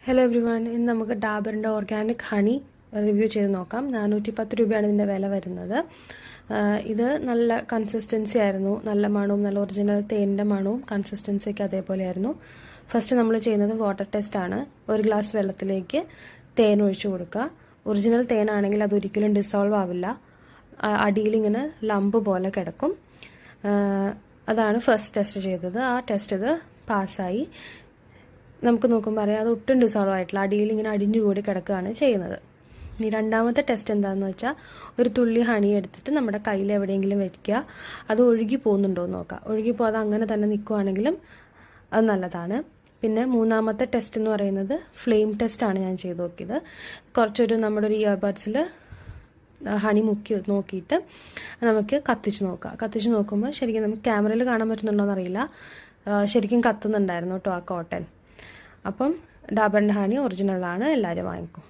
Hello every one, ഇന്ന് നമുക്ക് ഡാബറിൻ്റെ organic honey review ചെയ്ത് നോക്കാം. 410 രൂപയാണ് ഇതിൻ്റെ വില വരുന്നത്. ഇത് നല്ല കൺസിസ്റ്റൻസി ആയിരുന്നു, നല്ല മണവും നല്ല ഒറിജിനൽ തേനിൻ്റെ മണവും കൺസിസ്റ്റൻസിയൊക്കെ അതേപോലെയായിരുന്നു. ഫസ്റ്റ് നമ്മൾ ചെയ്യുന്നത് വാട്ടർ ടെസ്റ്റാണ്. 1 ഗ്ലാസ് വെള്ളത്തിലേക്ക് തേൻ ഒഴിച്ചു കൊടുക്കുക. ഒറിജിനൽ തേനാണെങ്കിൽ അതൊരിക്കലും ഡിസോൾവ് ആവില്ല, അടിയിലിങ്ങനെ ലംബ് പോലെ കിടക്കും. അതാണ് ഫസ്റ്റ് ടെസ്റ്റ് ചെയ്തത്. ആ ടെസ്റ്റ് ഇത് പാസ്സായി. നമുക്ക് നോക്കുമ്പോൾ അറിയാം അത് ഒട്ടും ഡിസോൾവ് ആയിട്ടില്ല, അടിയിൽ ഇങ്ങനെ അടിഞ്ഞുകൂടി കിടക്കുകയാണ് ചെയ്യുന്നത്. ഇനി രണ്ടാമത്തെ ടെസ്റ്റ് എന്താണെന്ന് വെച്ചാൽ ഒരു തുള്ളി ഹണി എടുത്തിട്ട് നമ്മുടെ കയ്യിൽ എവിടെയെങ്കിലും വയ്ക്കുക, അത് ഒഴുകി പോകുന്നുണ്ടോ എന്ന് നോക്കുക. ഒഴുകി പോകാതെ അങ്ങനെ തന്നെ നിൽക്കുവാണെങ്കിലും അത് നല്ലതാണ്. പിന്നെ മൂന്നാമത്തെ ടെസ്റ്റ് എന്ന് പറയുന്നത് ഫ്ലെയിം ടെസ്റ്റാണ് ഞാൻ ചെയ്ത് നോക്കിയത്. കുറച്ചൊരു നമ്മുടെ ഒരു ഇയർബഡ്സിൽ ഹണി മുക്കി നോക്കിയിട്ട് നമുക്ക് കത്തിച്ച് നോക്കുക. കത്തിച്ച് നോക്കുമ്പോൾ ശരിക്കും നമുക്ക് ക്യാമറയിൽ കാണാൻ പറ്റുന്നുണ്ടോ എന്നറിയില്ല, ശരിക്കും കത്തുന്നുണ്ടായിരുന്നു കേട്ടോ ആ കോട്ടൺ. അപ്പം ഡാബറിൻ്റെ ഹണി ഒറിജിനലാണ്, എല്ലാവരും വാങ്ങിക്കും.